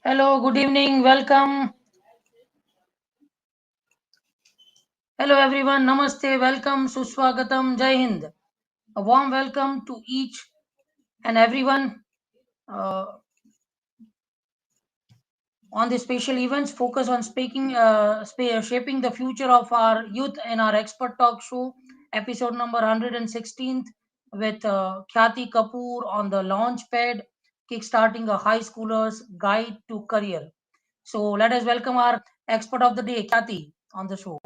Hello, good evening, welcome. Hello everyone, namaste, welcome, suswagatam, jai hind. A warm welcome to each and everyone uh, on the special events focus on shaping the future of our youth in our expert talk show, episode number 116 with Khyati Kapur on the Launchpad, Kickstarting a High Schooler's Guide to Career. So let us welcome our expert of the day, Khyati, on the show.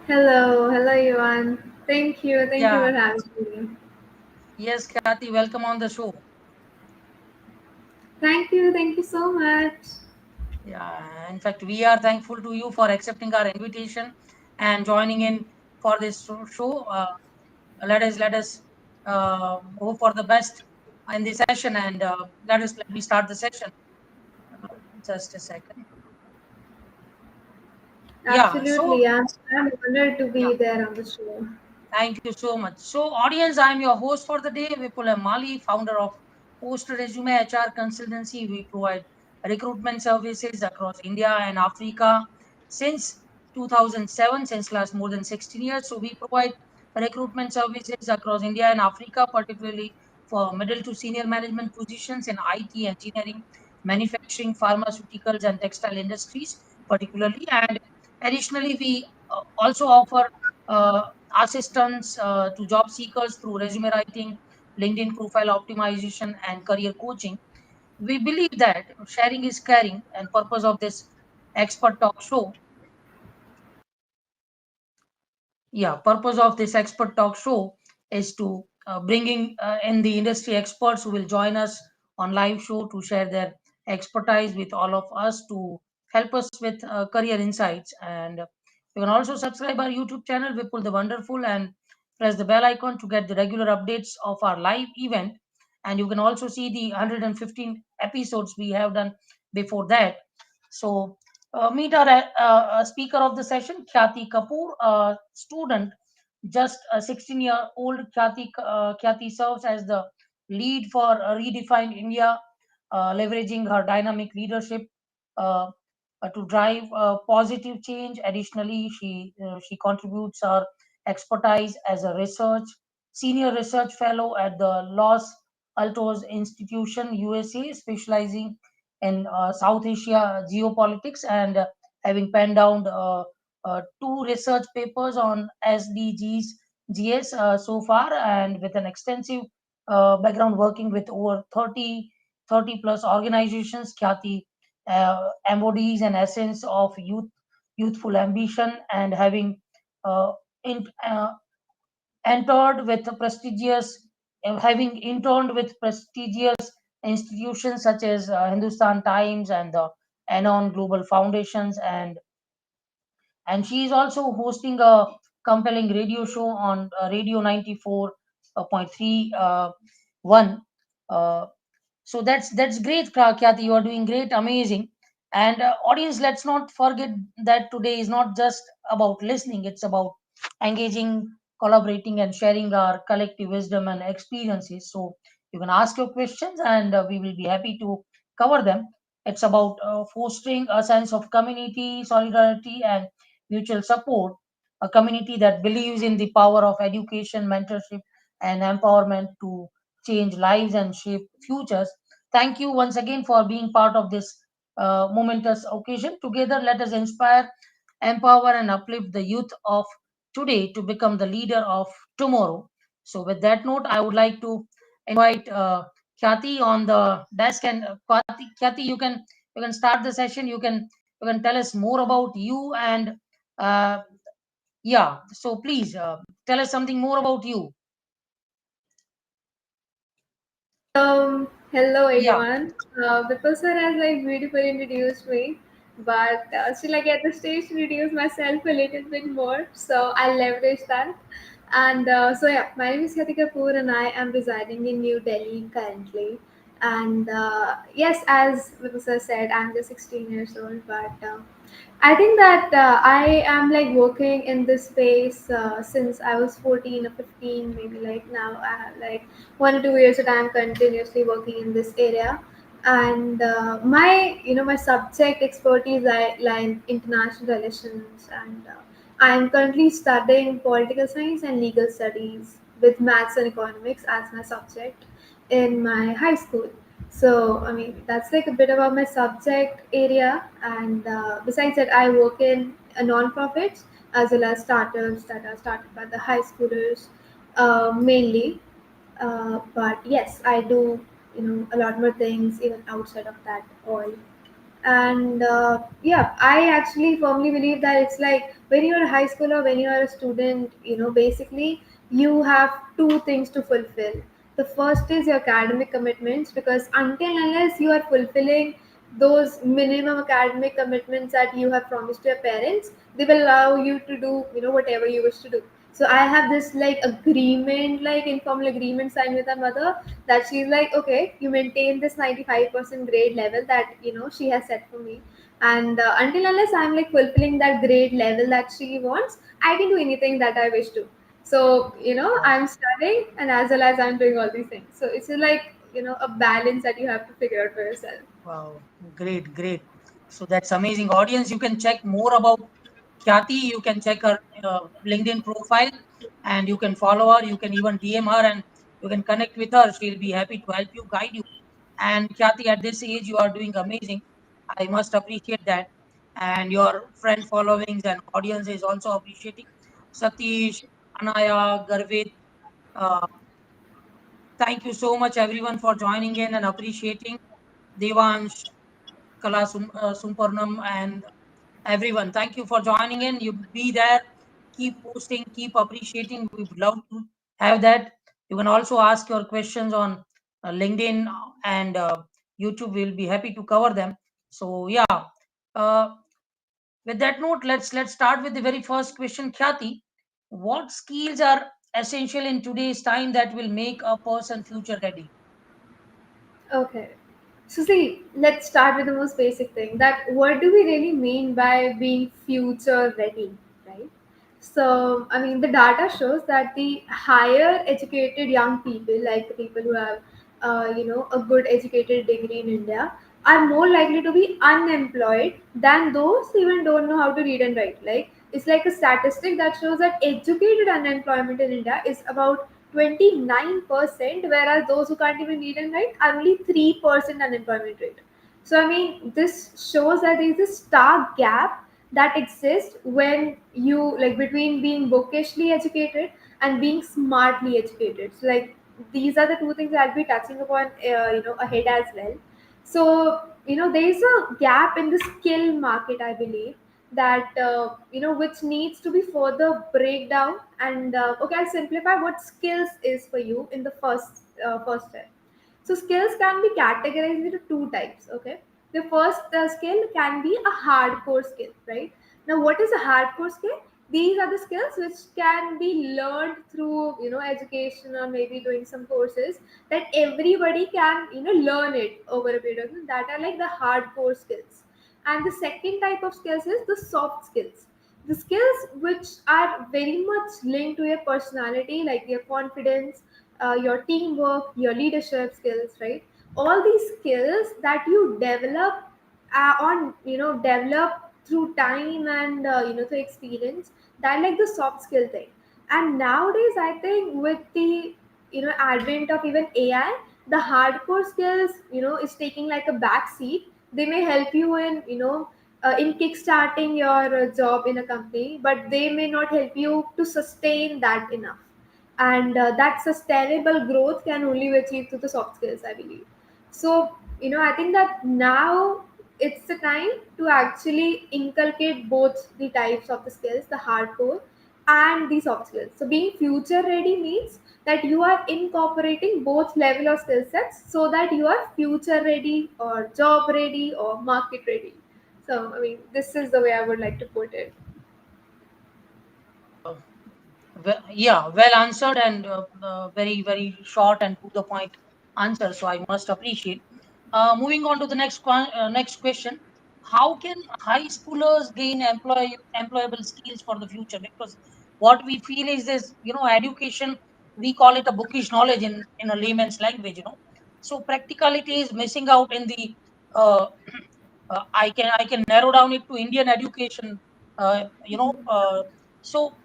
Hello everyone. Thank you Yeah, for having me. yes, Khyati, welcome on the show. Thank you so much. Yeah, in fact, we are thankful to you for accepting our invitation and joining in for this show. Let us hope for the best in this session, and let me start the session. Uh, just a second. Yeah. So Absolutely, I'm honored to yeah. be there on the show. Thank you so much. So, audience, I'm your host for the day, Vipul Mali, founder of Post Resume HR Consultancy. We provide recruitment services across India and Africa since 2007, since last more than 16 years. So, we provide recruitment services across India and Africa, particularly for middle to senior management positions in IT, engineering, manufacturing, pharmaceuticals, and textile industries, particularly. And additionally, we also offer uh, assistance to job seekers through resume writing, LinkedIn profile optimization, and career coaching. We believe that sharing is caring, and purpose of this expert talk show purpose of this expert talk show is to bringing in the industry experts who will join us on live show to share their expertise with all of us to help us with career insights. And you can also subscribe our YouTube channel Vipul the Wonderful and press the bell icon to get the regular updates of our live event. And you can also see the 115 episodes we have done before that. So meet our speaker of the session, Khyati Kapur, a student, just a 16-year-old. Khyati serves as the lead for Redefine India, leveraging her dynamic leadership uh, to drive positive change. Additionally, she contributes her expertise as a senior research fellow at the Los Altos Institution, USA, specializing in South Asia geopolitics and having penned down two research papers on SDGs GS so far, and with an extensive background working with over 30 plus organizations. Khyati embodies an essence of youthful ambition, and having uh, in, uh, entered with prestigious having interned with prestigious institutions such as Hindustan Times and the Anon Global Foundations, and she is also hosting a compelling radio show on Radio 94.3 one. Uh, so that's great, Khyati. You are doing great, amazing. And audience, let's not forget that today is not just about listening; it's about engaging, collaborating, and sharing our collective wisdom and experiences. So you can ask your questions, and we will be happy to cover them. It's about fostering a sense of community, solidarity, and mutual support. A community that believes in the power of education, mentorship, and empowerment to change lives and shape futures. Thank you once again for being part of this momentous occasion. Together, let us inspire, empower, and uplift the youth of today to become the leader of tomorrow. So, with that note, I would like to invite Khyati on the desk. And Khyati, you can start the session. You can tell us more about you and uh, yeah. So please tell us something more about you. Hello Yeah. everyone. Vipul sir has like beautifully introduced me, but still I get the stage to introduce myself a little bit more, so I'll leverage that. And my name is Khyati Kapur, and I am residing in New Delhi currently. And yes, as Vipul said, I'm just 16 years old, but I think that I am like working in this space since I was 14 or 15, maybe like now I have like 1 or 2 years that I'm continuously working in this area. And my, my subject expertise lie in international relations, and I'm currently studying political science and legal studies with maths and economics as my subject in my high school. So, I mean, that's like a bit about my subject area. And besides that, I work in a non-profits as well as startups that are started by the high schoolers mainly. But yes, I do, a lot more things even outside of that all. And yeah, I actually firmly believe that it's like when you're a high schooler, when you're a student, basically you have two things to fulfill. The first is your academic commitments, because until unless you are fulfilling those minimum academic commitments that you have promised to your parents, they will allow you to do whatever you wish to do. So I have this like agreement, like informal agreement signed with my mother, that she's like, okay, you maintain this 95% grade level that she has set for me, and until unless I'm like fulfilling that grade level that she wants, I can do anything that I wish to. So Wow. I'm studying and as well as I'm doing all these things. So it's like a balance that you have to figure out for yourself. Wow, great, great. So that's amazing. Audience, you can check more about Khyati. You can check her LinkedIn profile and you can follow her. You can even DM her and you can connect with her. She'll be happy to help you, guide you. And Khyati, at this age, you are doing amazing. I must appreciate that. And your friend followings and audience is also appreciating. Satish, Anaya, Garvit, uh, thank you so much, everyone, for joining in and appreciating. Devansh, Sumparnam, and everyone. Thank you for joining in. You be there, keep posting, keep appreciating. We would love to have that. You can also ask your questions on LinkedIn and YouTube. We'll be happy to cover them. So yeah, uh, with that note, let's start with the very first question, Khyati. What skills are essential in today's time that will make a person future ready? Okay. So see, let's start with the most basic thing. That what do we really mean by being future ready, right? So I mean, the data shows that the higher educated young people, like the people who have, a good educated degree in India, are more likely to be unemployed than those who even don't know how to read and write. Like it's like a statistic that shows that educated unemployment in India is about 29%, whereas those who can't even read and write are only 3% unemployment rate. So, I mean, this shows that there is a stark gap that exists when you like between being bookishly educated and being smartly educated. So, like, these are the two things I'll be touching upon, ahead as well. So, there is a gap in the skill market, I believe, that which needs to be further breakdown. And okay, I'll simplify what skills is for you in the first step. So skills can be categorized into two types. Okay, the first skill can be a hardcore skill, right? Now, what is a hardcore skill? These are the skills which can be learned through education or maybe doing some courses that everybody can learn it over a period of time. That are like the hardcore skills. And the second type of skills is the soft skills, the skills which are very much linked to your personality, like your confidence, your teamwork, your leadership skills, right? All these skills that you develop develop through time and through experience, that like the soft skill thing. And nowadays, I think with the advent of even AI, the hardcore skills is taking like a back seat. They may help you in kickstarting your job in a company, but they may not help you to sustain that enough. And that sustainable growth can only be achieved through the soft skills, I believe. So I think that now it's the time to actually inculcate both the types of the skills, the hardcore and the soft skills. So being future ready means that you are incorporating both level of skill sets so that you are future ready or job ready or market ready. So I mean, this is the way I would like to put it. Uh, yeah, well answered and very, very short and to the point answer, so I must appreciate. Moving on to the next question: how can high schoolers gain employable skills for the future? Because what we feel is this, education, we call it a bookish knowledge in a layman's language. So practicality is missing out in the. Uh, I can narrow down it to Indian education. Uh, you know, uh, so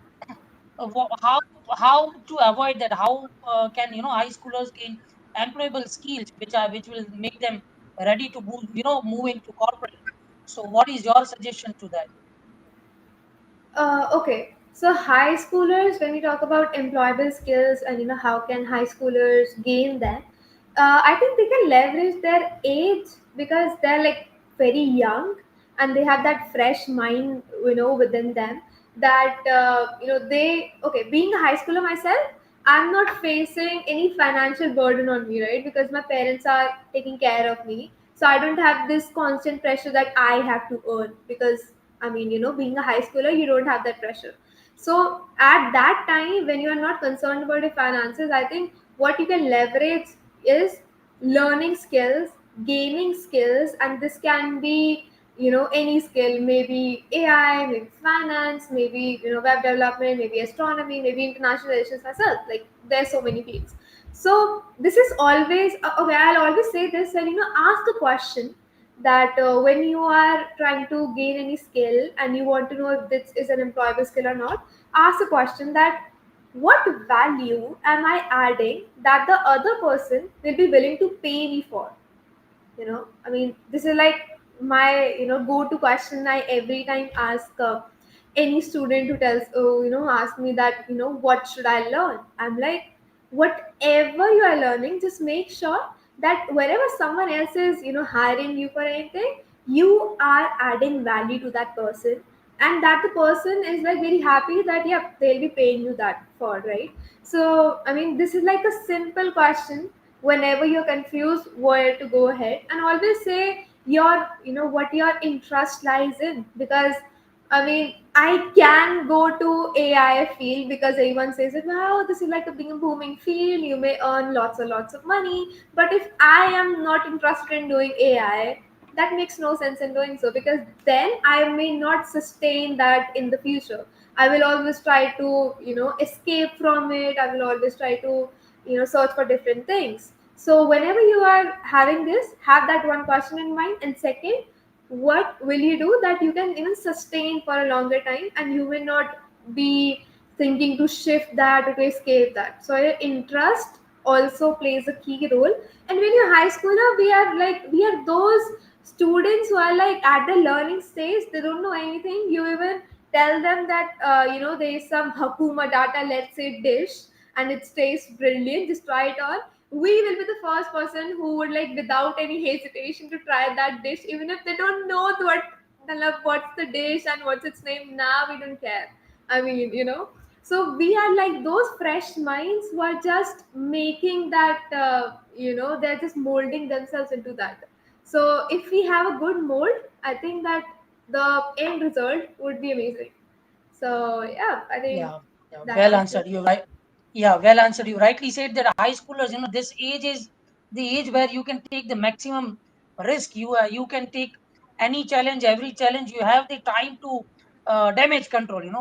how to avoid that? How can high schoolers gain employable skills which will make them ready to move into corporate? So what is your suggestion to that? Okay, so high schoolers, when we talk about employable skills and how can high schoolers gain that, I think they can leverage their age because they're like very young and they have that fresh mind, within them. That they okay. Being a high schooler myself, I'm not facing any financial burden on me, right? Because my parents are taking care of me, so I don't have this constant pressure that I have to earn because I mean, being a high schooler, you don't have that pressure. So at that time, when you are not concerned about your finances, I think what you can leverage is learning skills, gaining skills, and this can be, any skill, maybe AI, maybe finance, maybe, web development, maybe astronomy, maybe international relations myself. Like there's so many fields. So this is always okay. I'll always say this, and ask a question that when you are trying to gain any skill and you want to know if this is an employable skill or not, ask a question that what value am I adding that the other person will be willing to pay me for? I mean, this is like my go to question I every time ask any student who tells ask me that what should I learn. I'm like, whatever you are learning, just make sure that wherever someone else is hiring you for anything, you are adding value to that person, and that the person is like very happy that yeah, they'll be paying you that for, right? So I mean, this is like a simple question. Whenever you're confused where to go ahead, and always say your what your interest lies in, because I mean, I can go to AI field because everyone says that wow, this is like a big booming field. You may earn lots and lots of money. But if I am not interested in doing AI, that makes no sense in doing so, because then I may not sustain that in the future. I will always try to escape from it. I will always try to search for different things. So whenever you are having this, have that one question in mind, and second, what will you do that you can even sustain for a longer time and you will not be thinking to shift that or to escape that. So your interest also plays a key role. And when you're high schooler, we are those students who are like at the learning stage, they don't know anything. You even tell them that there is some hakuma data, let's say dish, and it tastes brilliant, just try it on. We will be the first person who would like without any hesitation to try that dish, even if they don't know what's the dish and what's its name. Now we don't care. I mean, so we are like those fresh minds who are just making that they're just molding themselves into that. So if we have a good mold, I think that the end result would be amazing. So yeah, I think Yeah, yeah, that well answers. answered. You right. Yeah, well answered. You rightly said that high schoolers, this age is the age where you can take the maximum risk. You can take any challenge, every challenge. You have the time to damage control. You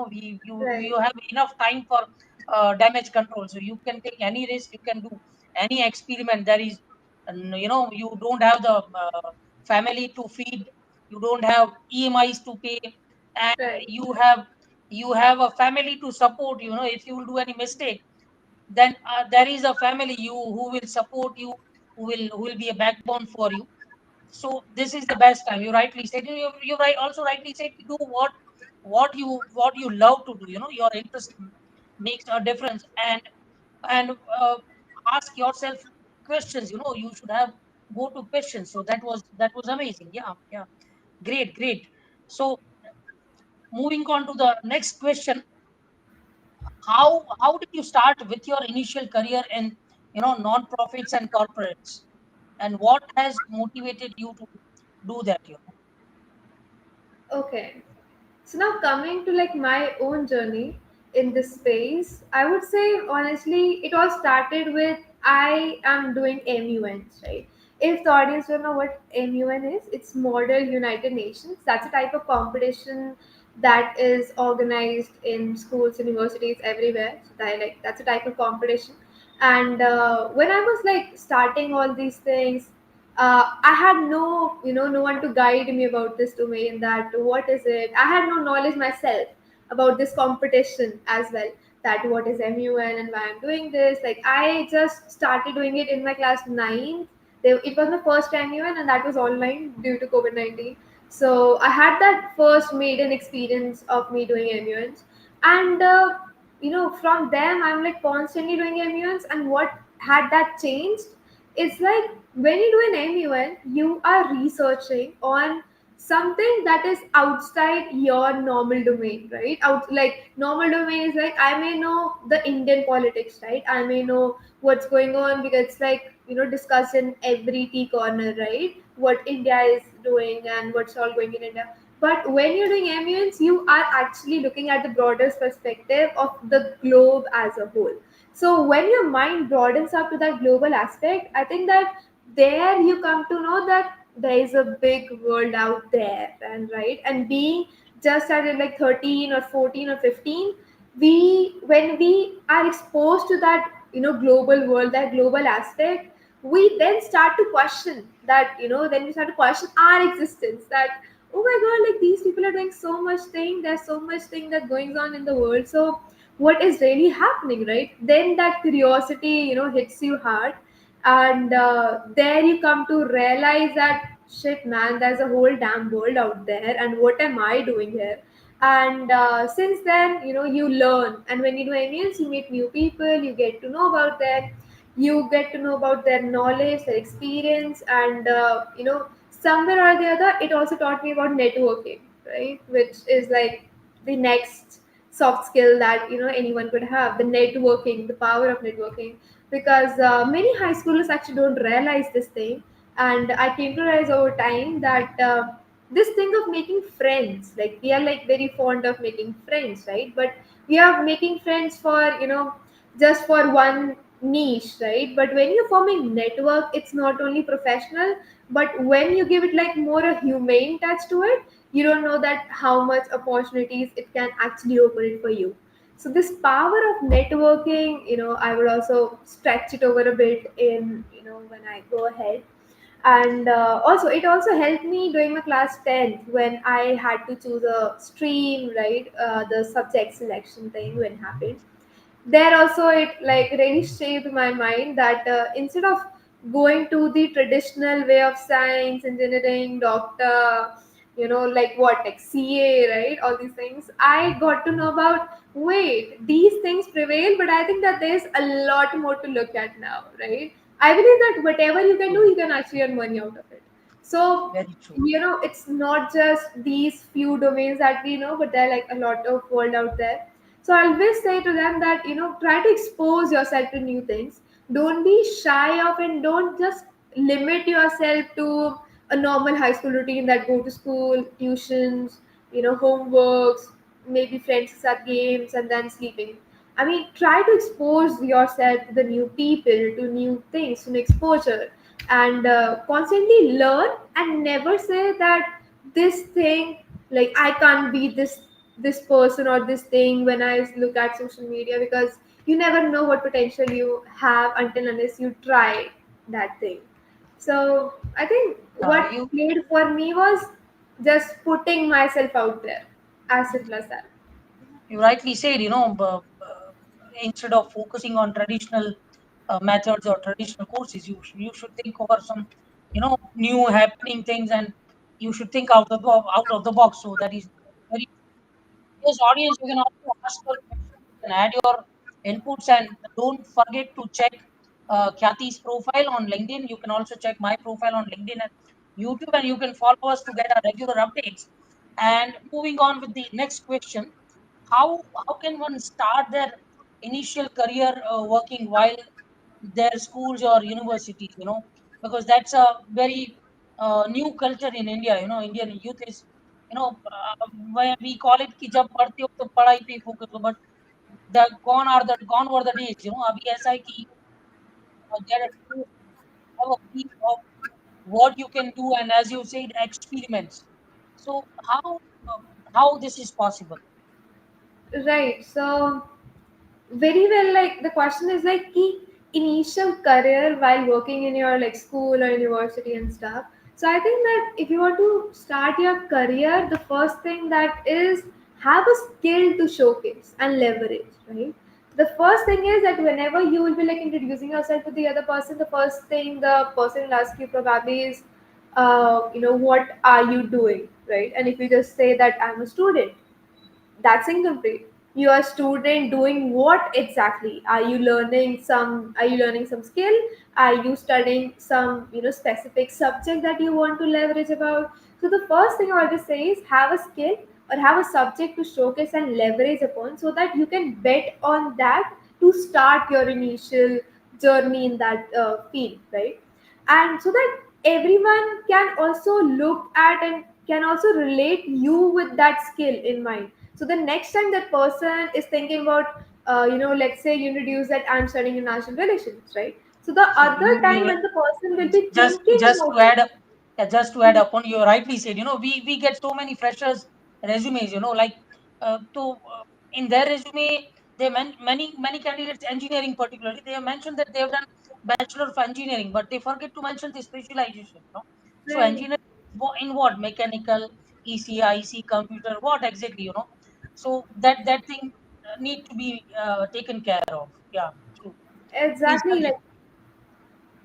Right. have enough time for damage control. So you can take any risk. You can do any experiment. There is, you don't have the family to feed. You don't have EMIs to pay, and Right. you have a family to support. If you will do any mistake, then there is a family who will support you, who will be a backbone for you. So this is the best time. You rightly said. You right also rightly said, do what you love to do. Your interest makes a difference, and ask yourself questions. You should have go to questions. So that was amazing. Yeah, yeah, great. So moving on to the next question: how did you start with your initial career in non-profits and corporates, and what has motivated you to do that? Okay. So now coming to like my own journey in this space, I would say honestly, it all started with I am doing MUNs, right? If the audience don't know what MUN is, it's Model United Nations. That's a type of competition that is organized in schools, universities, everywhere. So that's a type of competition. And when I was like starting all these things, I had no one to guide me about this domain. That what is it? I had no knowledge myself about this competition as well, that what is MUN and why I'm doing this. Like I just started doing it in my class 9. It was my first MUN and that was online due to COVID-19. So I had that first maiden experience of me doing MUNs. And from them I'm like constantly doing MUNs. And what had that changed? It's like when you do an MUN, you are researching on something that is outside your normal domain, right? Out like normal domain is like I may know the Indian politics, right? I may know what's going on because it's like discussed in every tea corner, right? What India is doing and what's all going in India. But when you're doing MUNs, you are actually looking at the broader perspective of the globe as a whole. So when your mind broadens up to that global aspect, I think that there you come to know that there is a big world out there, and right, and being just at like 13 or 14 or 15, we when we are exposed to that global world, that global aspect, we then start to question that then we start to question our existence, that oh my god, like these people are doing so much thing, there's so much thing that goes on in the world, so what is really happening, right? Then that curiosity hits you hard. And there you come to realize that shit, man, there's a whole damn world out there, and what am I doing here? And since then you learn, and when you do onions you meet new people, you get to know about them, you get to know about their knowledge, their experience, and somewhere or the other it also taught me about networking, right? Which is like the next soft skill that anyone could have, the networking, the power of networking. Because many high schoolers actually don't realize this thing, and I came to realize over time that this thing of making friends, like we are like very fond of making friends, right? But we are making friends for just for one niche, right? But when you're forming network, it's not only professional, but when you give it like more a humane touch to it, you don't know that how much opportunities it can actually open it for you. So this power of networking, I would also stretch it over a bit in when I go ahead. And also it also helped me during my class 10th when I had to choose a stream, right? The subject selection thing when happened, there also it like really shaped my mind that instead of going to the traditional way of science, engineering, doctor, like what, like CA, right? All these things I got to know about. Wait, these things prevail, but I think that there's a lot more to look at now, right? I believe that whatever you can do, True. you can actually earn money out of it. So Very true. it's not just these few domains that we know, but there are like a lot of world out there. So I always say to them that try to expose yourself to new things. Don't be shy of, and don't just limit yourself to a normal high school routine, that go to school, tuitions, homeworks, maybe friends at games, and then sleeping. I mean, try to expose yourself to the new people, to new things, to new exposure, and constantly learn, and never say that this thing, like I can't be this person or this thing when I look at social media, because you never know what potential you have until unless you try that thing. So I think what You played for me was just putting myself out there, as simple as that. you rightly said, instead of focusing on traditional methods or traditional courses, you should think over some new happening things, and you should think out of the box. So that is very. Yes, audience, you can also ask your questions, you can add your inputs, and don't forget to check Khyati's profile on LinkedIn. You can also check my profile on LinkedIn and YouTube, and you can follow us to get our regular updates. And moving on with the next question, how can one start their initial career working while their schools or universities? Because that's a very new culture in India. Indian youth is when we call it कि जब पढ़ते हो तो पढ़ाई पे focus हो, but the gone were the days. अभी ऐसा है कि get a taste, have a feel of what you can do, and as you said, experiments. So how this is possible? Right. So very well, like the question is like key initial career while working in your like school or university and stuff. So I think that if you want to start your career, the first thing that is have a skill to showcase and leverage, right? The first thing is that whenever you will be like introducing yourself to the other person, the first thing the person will ask you probably is what are you doing, right? And if you just say that I'm a student, that's incomplete. You are a student doing what exactly? Are you learning some skill? Are you studying some specific subject that you want to leverage about? So the first thing I always say is have a skill or have a subject to showcase and leverage upon, so that you can bet on that to start your initial journey in that field, right? And so that everyone can also look at and can also relate you with that skill in mind. So the next time that person is thinking about let's say you introduce that I'm studying international relations, right? So the So other time when the person will be just thinking just to about it. add up, just to add upon, you rightly said, we get so many freshers resumes, like to in their resume, many candidates engineering particularly, they have mentioned that they have done bachelor of engineering, but they forget to mention the specialization, so Right. engineering in what? Mechanical, EC, computer, what exactly, so that thing need to be taken care of. Yeah, true. Please Exactly, like continue.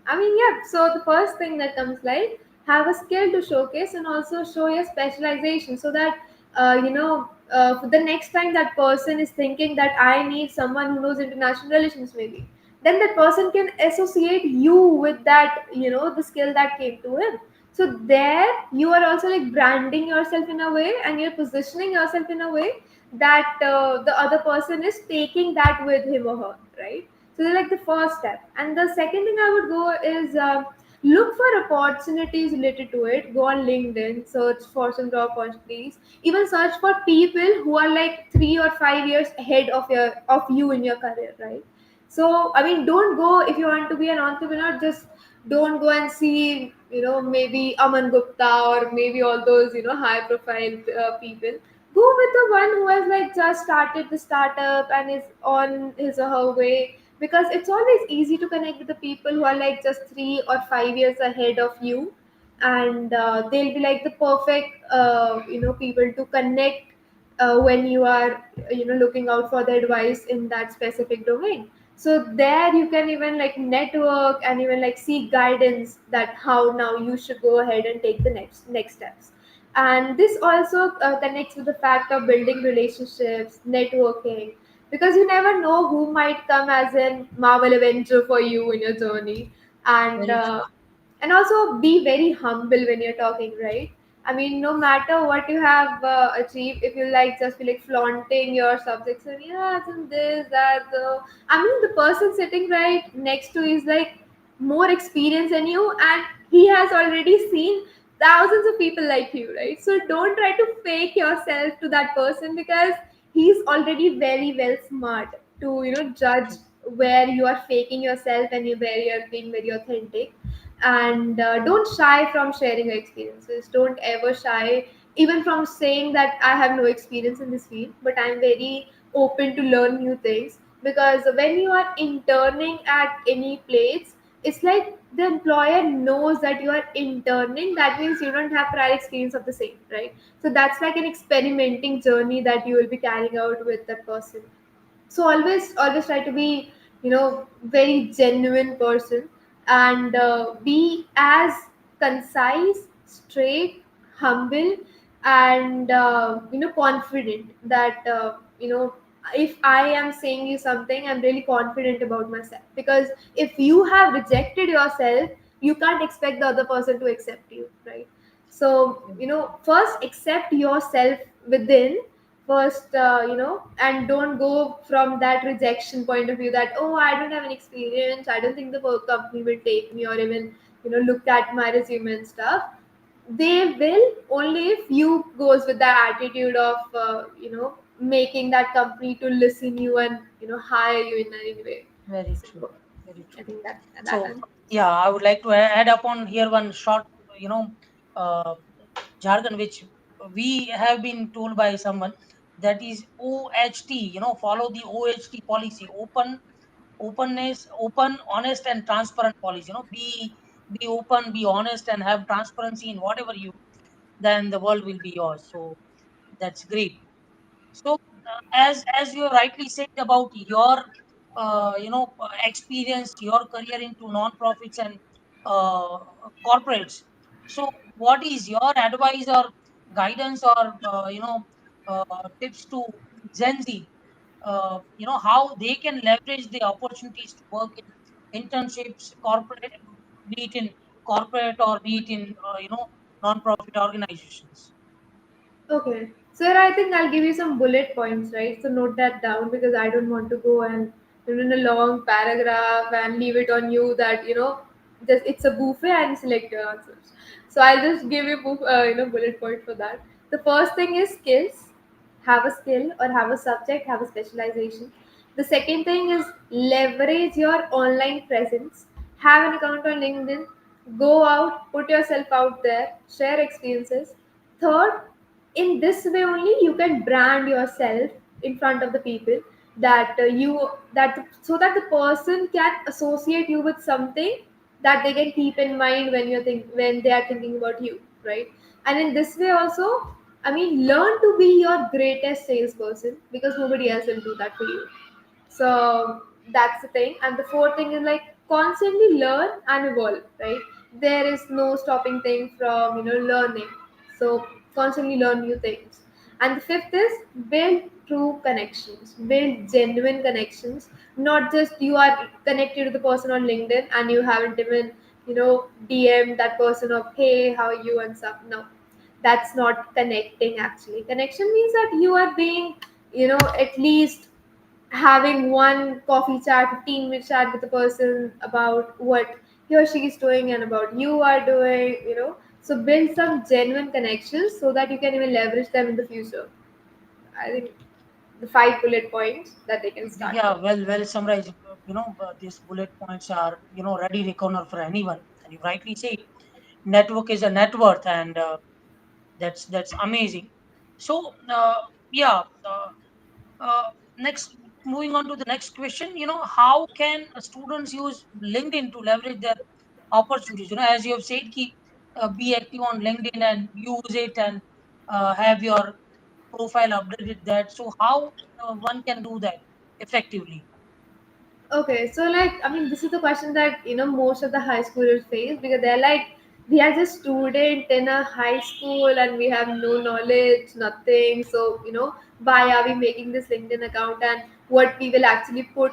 I mean, yeah. So the first thing that comes like have a skill to showcase and also show your specialization, so that for the next time that person is thinking that I need someone who knows international relations, maybe then that person can associate you with that, the skill that came to him. So there you are also like branding yourself in a way, and you're positioning yourself in a way that the other person is taking that with him or her, right? So they're like the first step. And the second thing I would go is look for opportunities related to it. Go on LinkedIn, search for some job opportunities. Even search for people who are like 3 or 5 years ahead of you in your career, right? So I mean, don't go if you want to be an entrepreneur. Just don't go and see maybe Aman Gupta or maybe all those high profile people. Go with the one who has like just started the startup and is on his or her way, because it's always easy to connect with the people who are like just 3 or 5 years ahead of you, and they'll be like the perfect people to connect when you are looking out for the advice in that specific domain. So there you can even like network and even like seek guidance that how now you should go ahead and take the next steps. And this also connects with the fact of building relationships, networking, because you never know who might come as an Marvel Avenger for you in your journey. And Very true. and also be very humble when you're talking, right? I mean, no matter what you have achieved, if you like just be like flaunting your subjects and yeah, it's in this, that, I mean, the person sitting right next to you is like more experienced than you, and he has already seen thousands of people like you, right? So don't try to fake yourself to that person, because he's already very well smart to judge True. where you are faking yourself and where you're being very authentic. And don't shy from sharing your experiences. Don't ever shy even from saying that I have no experience in this field, but I'm very open to learn new things. Because when you are interning at any place, it's like the employer knows that you are interning. That means you don't have prior experience of the same, right? So that's like an experimenting journey that you will be carrying out with that person. So always try to be very genuine person, and be as concise, straight, humble, and confident that if I am saying you something, I'm really confident about myself, because if you have rejected yourself, you can't expect the other person to accept you, right? So first accept yourself within first, and don't go from that rejection point of view that, oh, I don't have an experience, I don't think the work company will take me, or even look at my resume and stuff. They will only if you goes with the attitude of making that company to listen you and hire you in any way. Very true. So, Very I true. think that So answers. yeah, I would like to add upon here one short, you know, uh, jargon which we have been told by someone, that is OHT. Follow the OHT policy: openness, open, honest, and transparent policy. Be open, be honest, and have transparency in whatever you. Then the world will be yours. So that's great. So, as you rightly said about your, experience, your career into non-profits and uh, corporates. So, what is your advice or guidance or tips to Gen Z? How they can leverage the opportunities to work in internships, corporate, be it in corporate or be it in non-profit organizations. Okay. So I think I'll give you some bullet points, right? So note that down because I don't want to go and in a long paragraph and leave it on you that just it's a buffet and select your answers. So I'll just give you bullet point for that. The first thing is skills. Have a skill or have a subject, have a specialization. The second thing is leverage your online presence. Have an account on LinkedIn. Go out, put yourself out there, share experiences. Third, in this way only you can brand yourself in front of the people that you that so that the person can associate you with something that they can keep in mind when they are thinking about you, right? And in this way also, I mean, learn to be your greatest salesperson because nobody else will do that for you. So that's the thing. And the fourth thing is like constantly learn and evolve, right? There is no stopping thing from learning. So constantly learn new things. And the fifth is build true connections, build genuine connections. Not just you are connected to the person on LinkedIn and you haven't even DM that person of hey how are you and stuff. No, that's not connecting. Actually, connection means that you are being at least having one coffee chat, 15-minute chat with the person about what he or she is doing and about you are doing. So build some genuine connections so that you can even leverage them in the future. I think the 5 bullet points that they can start Yeah, with. well summarized. These bullet points are, ready reckoner for anyone. And you rightly say, network is a net worth, and that's amazing. So, yeah. Uh, Next, moving on to the next question. How can students use LinkedIn to leverage their opportunities? As you have said, be active on LinkedIn and use it and have your profile updated. That, so how one can do that effectively? Okay, so like I mean, this is the question that most of the high schoolers face because they're like, we are just student in a high school and we have no knowledge, nothing. So why are we making this LinkedIn account and what we will actually put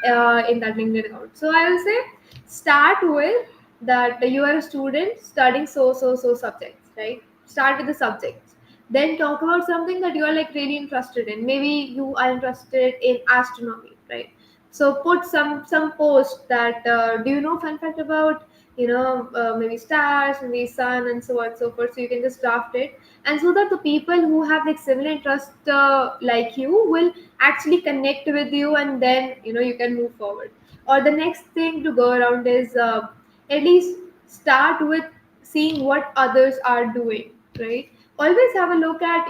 in that LinkedIn account? So I will say, start with that you are a student studying so subjects, right? Start with the subjects. Then talk about something that you are like really interested in. Maybe you are interested in astronomy, right? So put some post that do you know fun fact about maybe stars, maybe sun, and so on and so forth. So you can just draft it, and so that the people who have like similar interest like you will actually connect with you, and then you can move forward. Or the next thing to go around is at least start with seeing what others are doing, right? Always have a look at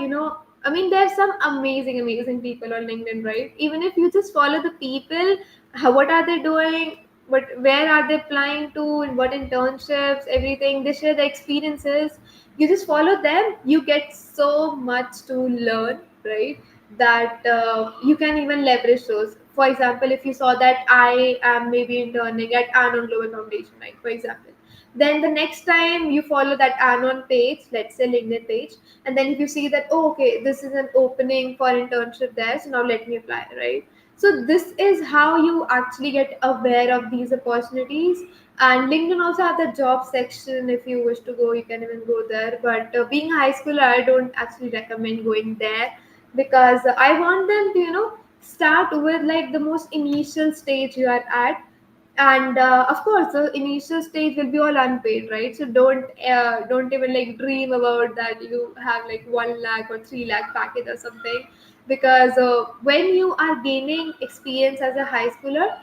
I mean, there's some amazing people on LinkedIn, right? Even if you just follow the people, what are they doing? Where are they applying to? What internships? Everything they share the experiences. You just follow them. You get so much to learn, right? That you can even leverage those. For example, if you saw that I am maybe interning at Anon Global Foundation, right? For example, then the next time you follow that Anon page, let's say LinkedIn page, and then if you see that, oh, okay, this is an opening for internship there, so now let me apply, right? So this is how you actually get aware of these opportunities. And LinkedIn also have the job section. If you wish to go, you can even go there. But being a high schooler, I don't actually recommend going there because I want them to start with like the most initial stage you are at. And of course the initial stage will be all unpaid, right? So don't even like dream about that you have like 1 lakh or 3 lakh package or something, because when you are gaining experience as a high schooler,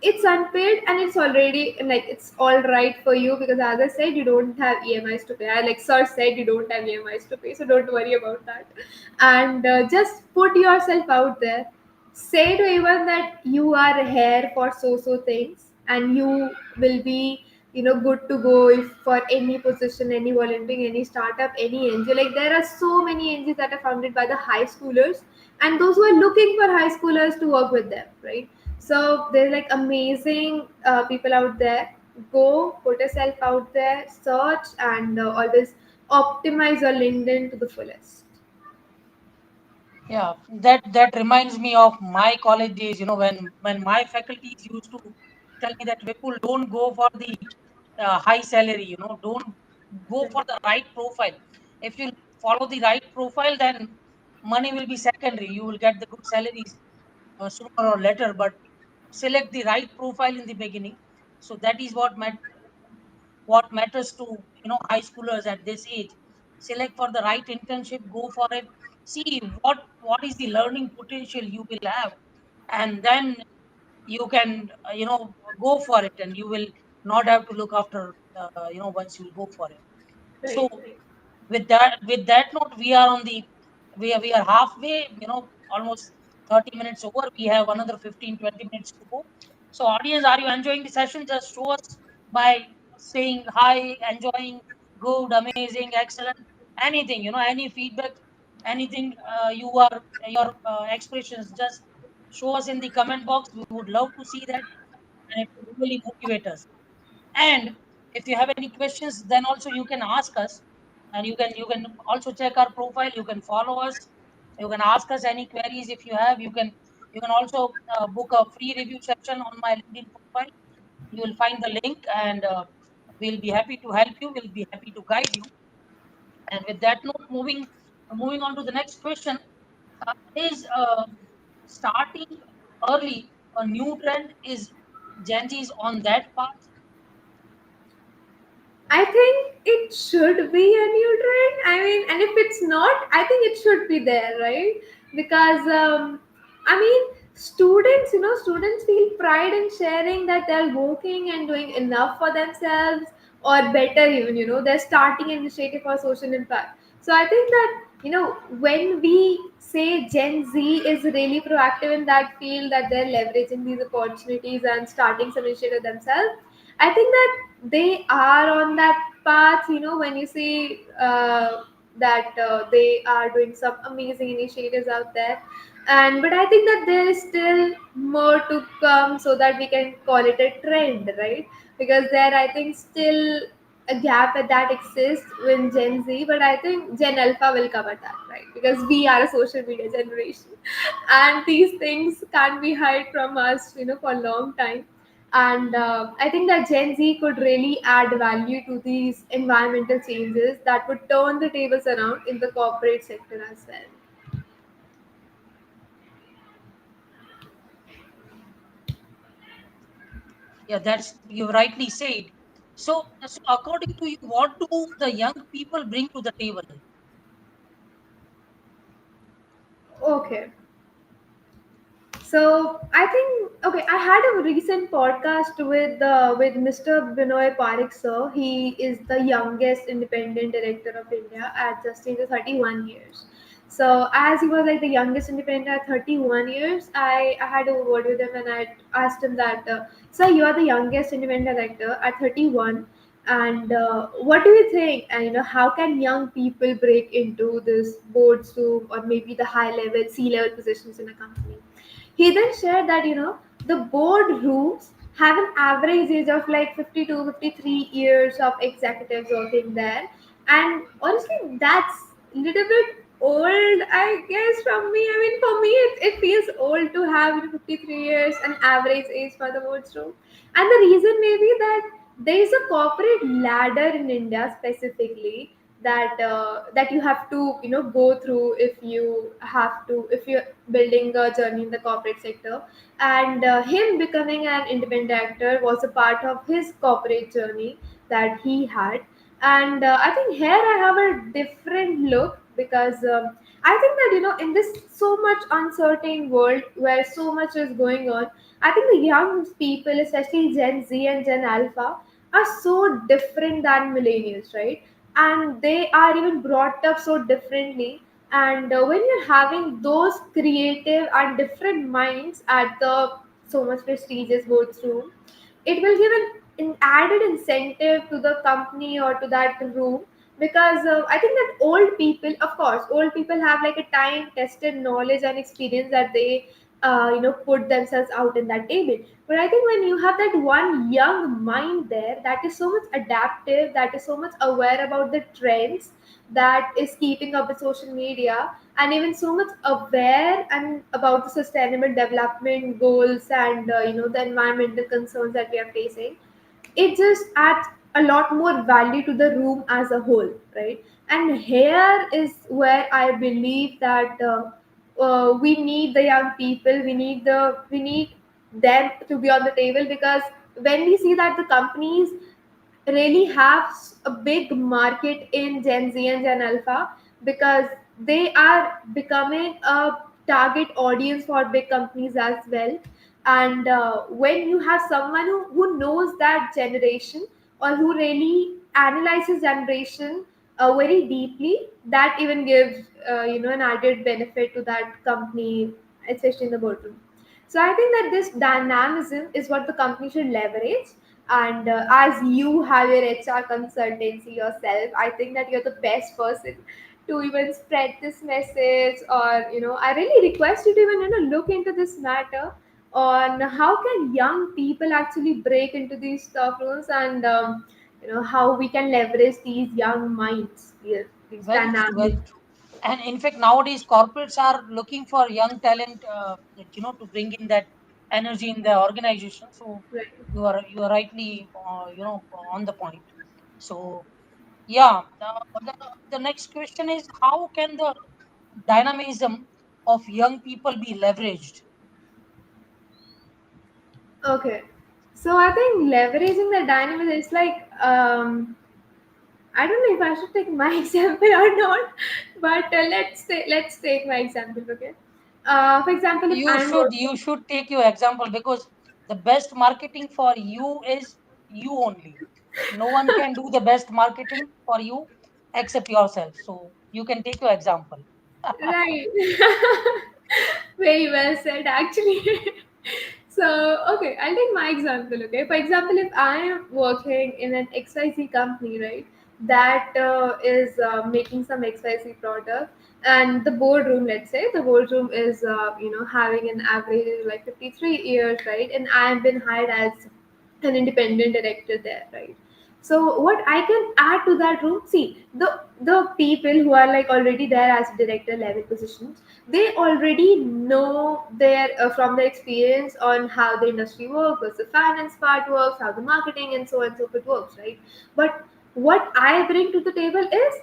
it's unpaid and it's already like it's all right for you, because as I said, you don't have EMIs to pay. I like sir said you don't have EMIs to pay, so don't worry about that. And just put yourself out there. Say to everyone that you are here for so things, and you will be, good to go if for any position, any volunteering, any startup, any NGO. Like there are so many NGOs that are founded by the high schoolers, and those who are looking for high schoolers to work with them, right? So there's like amazing people out there. Go put yourself out there, search, and always optimize your LinkedIn to the fullest. Yeah, that reminds me of my college days. When my faculties used to tell me that Vipul, don't go for the high salary. Don't go Right. for the right profile. If you follow the right profile, then money will be secondary. You will get the good salaries sooner or later. But select the right profile in the beginning. So that is what matters to high schoolers at this age. Select for the right internship, go for it, see what is the learning potential you will have, and then you can go for it, and you will not have to look after once you go for it. So Right, right. with that note, we are halfway, almost 30 minutes over. We have another 15-20 minutes to go. So audience, are you enjoying the session? Just show us by saying hi, enjoying, good, amazing, excellent, anything, any feedback, anything, your expressions, just show us in the comment box. We would love to see that, and it will really motivate us. And if you have any questions, then also you can ask us, and you can also check our profile. You can follow us. You can ask us any queries if you have. You can also book a free review section on my LinkedIn profile. You will find the link, and we'll be happy to help you. We'll be happy to guide you. And with that note, moving on to the next question, is starting early a new trend? Is Gen Z's on that path? I think it should be a new trend. I mean, and if it's not, I think it should be there, right? Because I mean, students feel pride in sharing that they're working and doing enough for themselves, or better even, they're starting an initiative for social impact. So I think that, when we say Gen Z is really proactive in that field, that they're leveraging these opportunities and starting some initiative themselves, I think that they are on that path. When you see that they are doing some amazing initiatives out there, and but I think that there is still more to come so that we can call it a trend, right? Because there, I think, still a gap that exists with Gen Z, but I think Gen Alpha will cover that, right? Because we are a social media generation, and these things can't be hide from us, for a long time. And I think that Gen Z could really add value to these environmental changes that would turn the tables around in the corporate sector as well. Yeah, that's you rightly said. So according to you, what do the young people bring to the table? Okay. So I think, okay, I had a recent podcast with Mr. Binoy Parekh sir. He is the youngest independent director of India at just age of 31 years. So as he was like the youngest independent at 31 years, I had a word with him and I asked him that, sir, you are the youngest independent director at 31, and what do you think? And how can young people break into this boardroom or maybe the high level C-level positions in a company? He then shared that, the board rooms have an average age of like 52, 53 years of executives working there. And honestly, that's a little bit old, I guess, from me. I mean, for me, it feels old to have 53 years, an average age for the boardroom. And the reason may be that there is a corporate ladder in India specifically that you have to go through if you're building a journey in the corporate sector. And him becoming an independent actor was a part of his corporate journey that he had. And I think here I have a different look, because I think that, in this so much uncertain world where so much is going on, I think the young people, especially Gen Z and Gen Alpha, are so different than millennials, right? And they are even brought up so differently. And when you're having those creative and different minds at the so much prestigious boardroom, it will give an added incentive to the company or to that room, because I think that old people, of course, old people have like a time tested knowledge and experience that they put themselves out in that table. But I think when you have that one young mind there that is so much adaptive, that is so much aware about the trends, that is keeping up with social media, and even so much aware and about the sustainable development goals and the environmental concerns that we are facing, it just adds a lot more value to the room as a whole, right? And here is where I believe that we need the young people, we need them to be on the table, because when we see that the companies really have a big market in Gen Z and Gen Alpha, because they are becoming a target audience for big companies as well. And when you have someone who knows that generation, or who really analyzes generation very deeply, that even gives an added benefit to that company, especially in the boardroom. So I think that this dynamism is what the company should leverage. And as you have your HR consultancy yourself, I think that you're the best person to even spread this message. Or I really request you to even look into this matter on how can young people actually break into these staff roles, and how we can leverage these young minds here, these Very true, dynamic. very true. And in fact, nowadays corporates are looking for young talent, to bring in that energy in the organization. So Right. you are rightly, on the point. So yeah, the next question is, how can the dynamism of young people be leveraged? Okay. So I think leveraging the dynamism is like, I don't know if I should take my example or not, but let's take my example. Okay. For example, if You I'm should working, you should take your example, because the best marketing for you is you only. No one can do the best marketing for you except yourself. So you can take your example. right? Very well said, actually. So, okay, I'll take my example. Okay, for example, if I am working in an XYZ company, right, that is making some XYZ product, and the boardroom, let's say, the boardroom is having an average of like 53 years, right, and I have been hired as an independent director there, right? So what I can add to that room, see, the people who are like already there as director level positions, they already know their from their experience on how the industry works, what's the finance part works, how the marketing and so on and so forth works, right? But what I bring to the table is,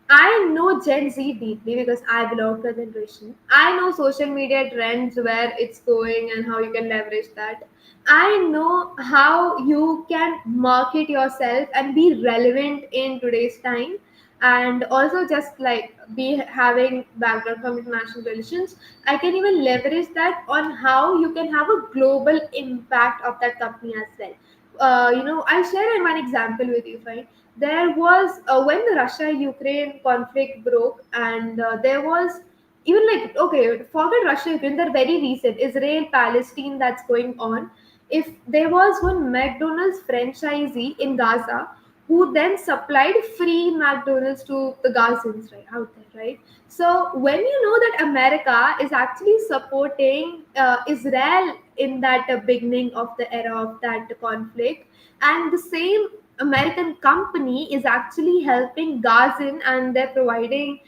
I know Gen Z deeply because I belong to a generation. I know social media trends, where it's going and how you can leverage that. I know how you can market yourself and be relevant in today's time. And also, just like be having background from international relations, I can even leverage that on how you can have a global impact of that company as well. I'll share one example with you, right? There was when the Russia-Ukraine conflict broke, and there was even like, okay, forget Russia-Ukraine, they're very recent, Israel-Palestine that's going on. If there was one McDonald's franchisee in Gaza who then supplied free McDonald's to the Gazans right out there, right? So when you know that America is actually supporting Israel in that beginning of the era of that conflict, and the same American company is actually helping Gazan and they're providing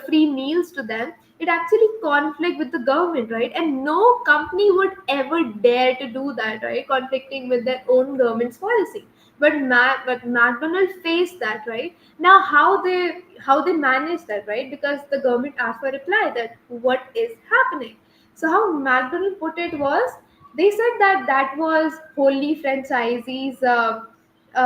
free meals to them, it actually conflict with the government, right? And no company would ever dare to do that, right? Conflicting with their own government's policy. But McDonald's faced that, right? Now how they manage that, right? Because the government asked for a reply that what is happening. So how McDonald put it was, they said that that was wholly franchisees uh,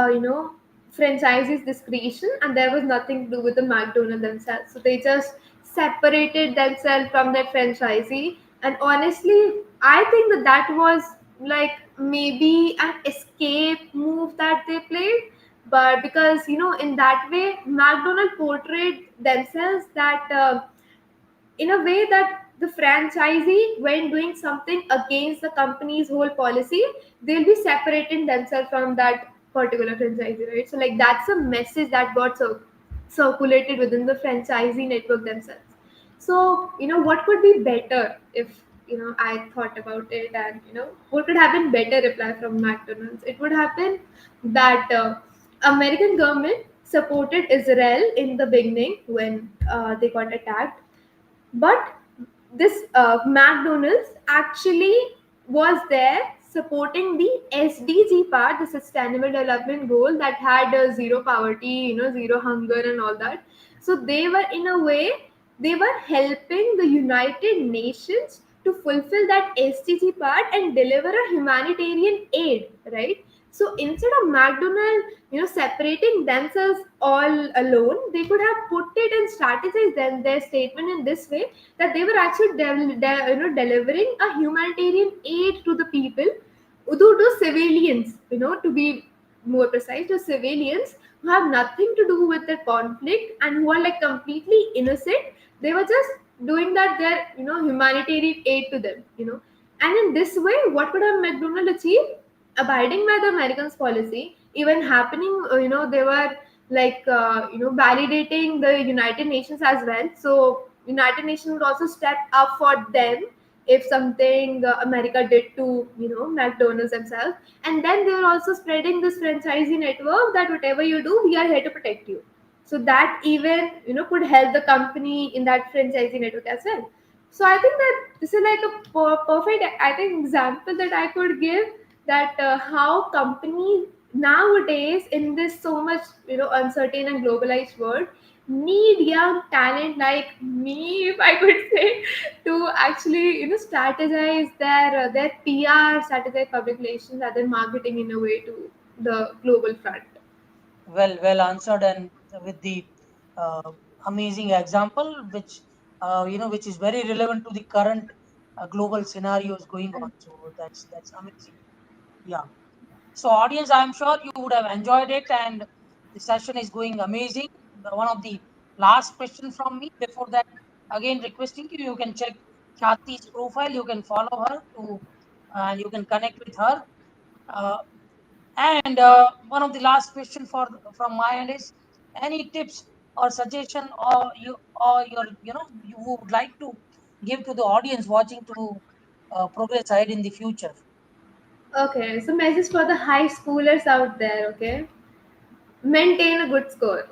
you know franchisees discretion, and there was nothing to do with the McDonald themselves. So they just separated themselves from that franchisee. And honestly, I think that that was like maybe an escape move that they played. But because in that way McDonald portrayed themselves that in a way that the franchisee, when doing something against the company's whole policy, they'll be separating themselves from that particular franchisee, right? So like that's a message that got circulated within the franchisee network themselves. So what could be better if I thought about it, and what could have been better reply from McDonald's? It would have been that American government supported Israel in the beginning when they got attacked, but this McDonald's actually was there supporting the SDG part, the Sustainable Development Goal that had zero poverty, zero hunger and all that. So they were in a way, they were helping the United Nations to fulfill that SDG part and deliver a humanitarian aid, right? So instead of McDonald, separating themselves all alone, they could have put it and strategized their statement in this way, that they were actually delivering a humanitarian aid to the people, to civilians, to be more precise, to civilians who have nothing to do with the conflict and who are like completely innocent. They were just doing that their humanitarian aid to them, and in this way, what could have McDonald achieved? Abiding by the Americans' policy, even happening, they were like validating the United Nations as well. So United Nations would also step up for them if something America did to McDonald's themselves, and then they were also spreading this franchisee network that whatever you do, we are here to protect you. So that even could help the company in that franchisee network as well. So I think that this is like a perfect, I think, example that I could give, that how companies nowadays in this so much uncertain and globalized world need young talent like me, if I could say, to actually strategize their PR, strategize public relations, and then marketing in a way to the global front. Well answered, and with the uh, amazing example, which which is very relevant to the current global scenarios going on. So that's amazing. Yeah. So, audience, I'm sure you would have enjoyed it, and the session is going amazing. One of the last question from me before that, again requesting you, you can check Khyati's profile, you can follow her to, and you can connect with her. Uh, and one of the last question for from my end is, any tips or suggestion or your you would like to give to the audience watching to progress ahead in the future. Okay, so message for the high schoolers out there. Okay, maintain a good score.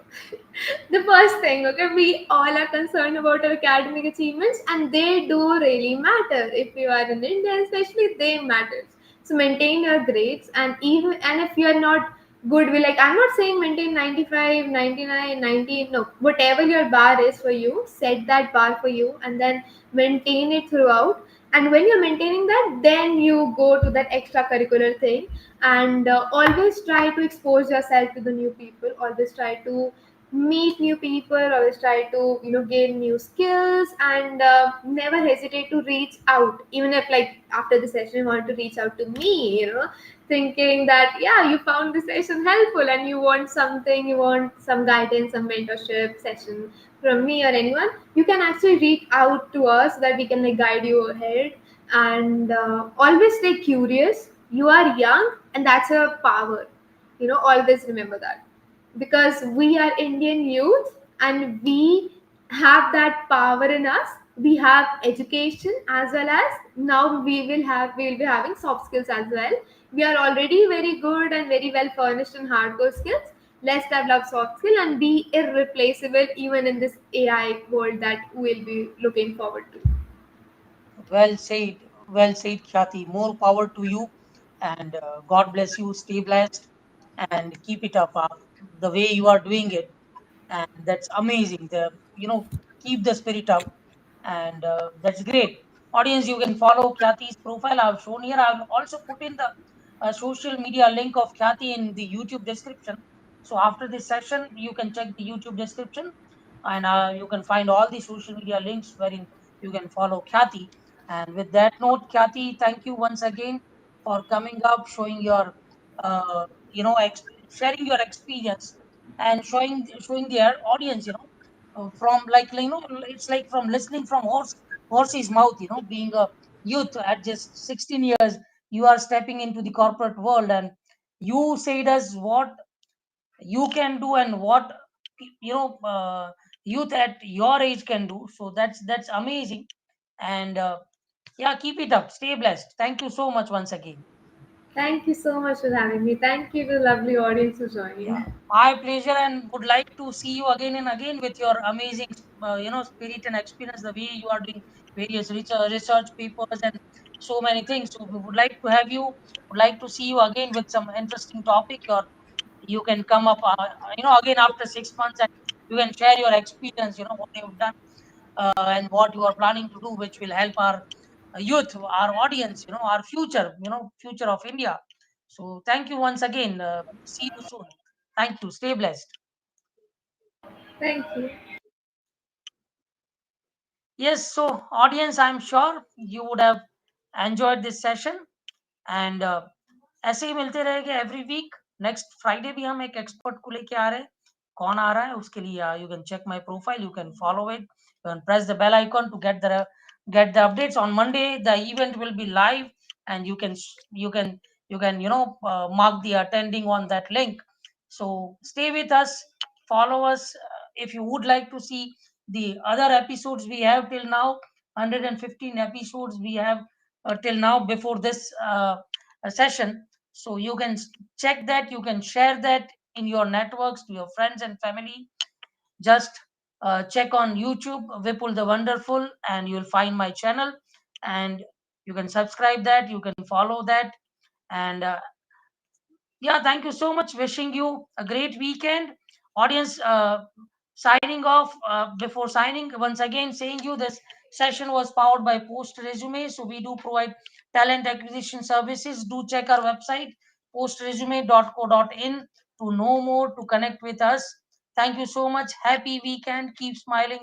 The first thing, okay, we all are concerned about our academic achievements, and they do really matter. If you are in India especially, they matter. So maintain your grades, and even, and if you are not good, we like, I'm not saying maintain 95, 99, 90. No, whatever your bar is for you, set that bar for you and then maintain it throughout. And when you're maintaining that, then you go to that extracurricular thing, and always try to expose yourself to the new people, always try to meet new people, always try to gain new skills, and never hesitate to reach out, even if like after the session you want to reach out to me, thinking that yeah, you found the session helpful and you want something, you want some guidance, some mentorship session from me or anyone, you can actually reach out to us so that we can like guide you ahead. And always stay curious. You are young, and that's a power. Always remember that, because we are Indian youth and we have that power in us. We have education, as well as now we'll be having soft skills as well. We are already very good and very well furnished in hardcore skills. Let's develop soft skill and be irreplaceable even in this AI world that we'll be looking forward to. Well said, Khyati. More power to you, and God bless you. Stay blessed and keep it up the way you are doing it, and that's amazing. Keep the spirit up, and that's great. Audience, you can follow Khyati's profile. I've shown here. I've also put in the social media link of Khyati in the YouTube description. So after this session, you can check the YouTube description. and you can find all the social media links wherein you can follow Khyati. And with that note, Khyati, thank you once again for coming up, showing your, sharing your experience and showing their audience, from like it's like from listening from horse's mouth, being a youth at just 16 years, you are stepping into the corporate world, and you said us what you can do and what youth at your age can do. So that's amazing. And yeah, keep it up, stay blessed. Thank you so much once again. Thank you so much for having me. Thank you to the lovely audience for Yeah, joining. my pleasure, and would like to see you again and again with your amazing spirit and experience, the way you are doing various research papers and so many things. So we would like to have you, would like to see you again with some interesting topic, or you can come up again after 6 months, and you can share your experience, what you've done, and what you are planning to do, which will help our youth, our audience, our future, future of India. So thank you once again. See you soon. Thank you. Stay blessed. Thank you. Yes, so audience, I'm sure you would have enjoyed this session, and ऐसे ही मिलते रहेंगे every week. Next Friday भी हम एक expert को लेके आ रहे हैं. कौन आ रहा है उसके लिए you can check my profile, you can follow it, you can press the bell icon to get the updates. On Monday the event will be live, and you can you can mark the attending on that link. So stay with us, follow us. If you would like to see the other episodes we have till now, 115 episodes we have till now before this session. So you can check that, you can share that in your networks to your friends and family. Just check on YouTube Vipul the Wonderful, and you'll find my channel, and you can subscribe that, you can follow that. And yeah, thank you so much, wishing you a great weekend. Audience, signing off. Before signing, once again saying you, this session was powered by Post Resume. So we do provide talent acquisition services. Do check our website, postresume.co.in, to know more, to connect with us. Thank you so much. Happy weekend. Keep smiling.